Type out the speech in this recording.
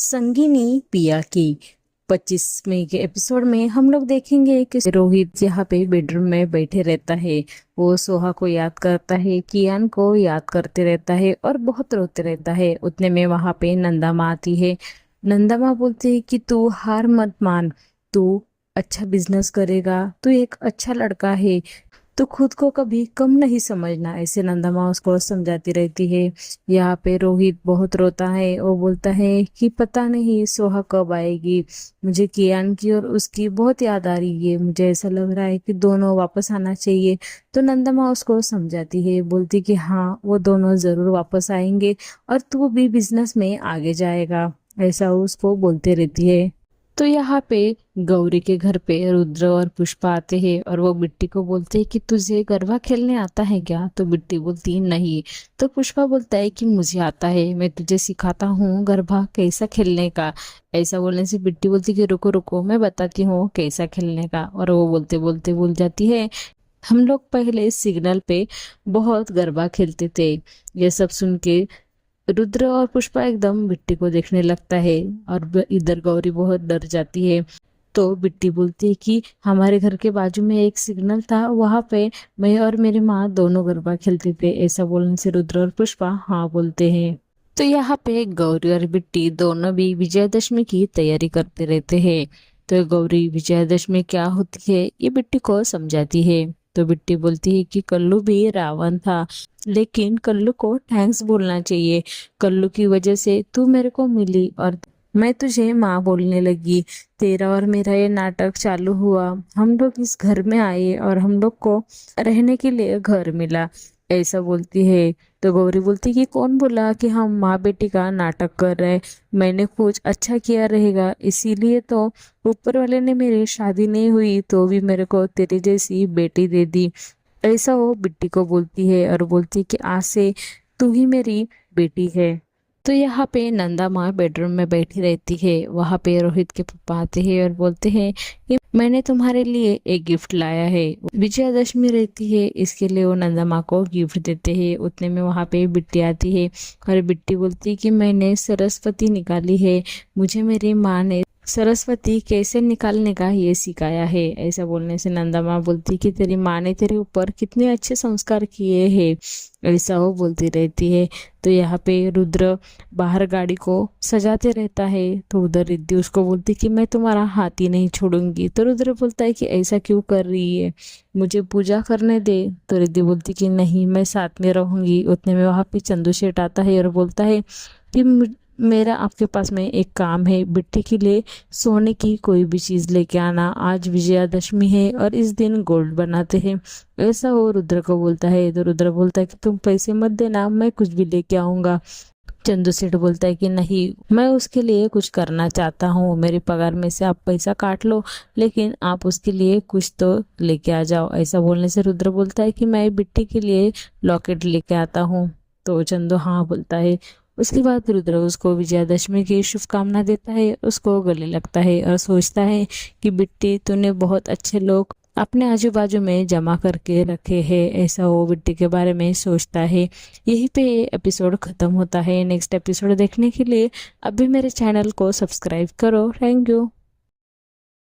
संगीनी पिया की 25वें के एपिसोड में हम लोग देखेंगे कि रोहित यहाँ पे बेडरूम में बैठे रहता है। वो सोहा को याद करता है, कियान को याद करते रहता है और बहुत रोते रहता है। उतने में वहां पे नंदा माँ आती है। नंदा माँ बोलती है कि तू हार मत मान, तू अच्छा बिजनेस करेगा, तू एक अच्छा लड़का है, तो खुद को कभी कम नहीं समझना। ऐसे नंदा माँ उसको समझाती रहती है। यहाँ पे रोहित बहुत रोता है। वो बोलता है कि पता नहीं सोहा कब आएगी, मुझे कियान की और उसकी बहुत याद आ रही है, मुझे ऐसा लग रहा है कि दोनों वापस आना चाहिए। तो नंदा माँ उसको समझाती है, बोलती कि हाँ वो दोनों जरूर वापस आएंगे और तू भी बिजनेस में आगे जाएगा, ऐसा उसको बोलते रहती है। तो यहाँ पे गौरी के घर पे रुद्र और पुष्पा आते हैं और वो बिट्टी को बोलते हैं कि तुझे गरबा खेलने आता है क्या। तो बिट्टी बोलती नहीं। तो पुष्पा बोलता है कि मुझे आता है, मैं तुझे सिखाता हूँ गरबा कैसा खेलने का। ऐसा बोलने से बिट्टी बोलती कि रुको रुको मैं बताती हूँ कैसा खेलने का, और वो बोलते बोलते भूल जाती है। हम लोग पहले सिग्नल पे बहुत गरबा खेलते थे। ये सब सुन के रुद्र और पुष्पा एकदम बिट्टी को देखने लगता है और इधर गौरी बहुत डर जाती है। तो बिट्टी बोलती है कि हमारे घर के बाजू में एक सिग्नल था, वहां पे मैं और मेरी माँ दोनों गरबा खेलते थे। ऐसा बोलने से रुद्र और पुष्पा हाँ बोलते हैं। तो यहाँ पे गौरी और बिट्टी दोनों भी विजयदशमी की तैयारी करते रहते हैं। तो गौरी विजयदशमी क्या होती है ये बिट्टी को समझाती है। तो बिट्टी बोलती है कि कल्लू भी रावण था, लेकिन कल्लू को थैंक्स बोलना चाहिए। कल्लू की वजह से तू मेरे को मिली और मैं तुझे माँ बोलने लगी। तेरा और मेरा ये नाटक चालू हुआ, हम लोग इस घर में आए और हम लोग को रहने के लिए घर मिला, ऐसा बोलती है। तो गौरी बोलती कि कौन बोला कि हम माँ बेटी का नाटक कर रहे हैं, मैंने कुछ अच्छा किया रहेगा इसीलिए तो ऊपर वाले ने मेरी शादी नहीं हुई तो भी मेरे को तेरी जैसी बेटी दे दी, ऐसा वो बिट्टी को बोलती है। और बोलती है कि आज से तू ही मेरी बेटी है। तो यहाँ पे नंदा माँ बेडरूम में बैठी रहती है। वहाँ पे रोहित के पापा आते हैं और बोलते हैं कि मैंने तुम्हारे लिए एक गिफ्ट लाया है, विजयादशमी रहती है इसके लिए वो नंदा माँ को गिफ्ट देते हैं। उतने में वहाँ पे बिट्टी आती है और बिट्टी बोलती है कि मैंने सरस्वती निकाली है, मुझे मेरी माँ ने सरस्वती कैसे निकालने का ये सिखाया है। ऐसा बोलने से नंदा माँ बोलती कि तेरी माँ ने तेरे ऊपर कितने अच्छे संस्कार किए हैं, ऐसा वो बोलती रहती है। तो यहाँ पे रुद्र बाहर गाड़ी को सजाते रहता है। तो उधर रिद्धि उसको बोलती कि मैं तुम्हारा हाथ ही नहीं छोड़ूंगी। तो रुद्र बोलता है कि ऐसा क्यों कर रही है, मुझे पूजा करने दे। तो रिद्धि बोलती कि नहीं मैं साथ में रहूंगी। उतने में वहाँ पे चंदू शेठ आता है और बोलता है कि मेरा आपके पास में एक काम है, बिट्टी के लिए सोने की कोई भी चीज लेके आना, आज विजयादशमी है और इस दिन गोल्ड बनाते हैं, ऐसा वो रुद्र को बोलता है। तो रुद्र बोलता है कि तुम पैसे मत देना, मैं कुछ भी लेके आऊंगा। चंदू सेठ बोलता है कि नहीं मैं उसके लिए कुछ करना चाहता हूँ, मेरे पगार में से आप पैसा काट लो लेकिन आप उसके लिए कुछ तो लेके आ जाओ। ऐसा बोलने से रुद्र बोलता है कि मैं बिट्टी के लिए लॉकेट लेके आता हूँ। तो चंदू हाँ बोलता है। उसके बाद रुद्र उसको विजयादशमी की शुभकामना देता है, उसको गले लगता है और सोचता है कि बिट्टी तूने बहुत अच्छे लोग अपने आजू बाजू में जमा करके रखे हैं, ऐसा वो बिट्टी के बारे में सोचता है। यहीं पे ये एपिसोड खत्म होता है। नेक्स्ट एपिसोड देखने के लिए अभी मेरे चैनल को सब्सक्राइब करो। Thank you.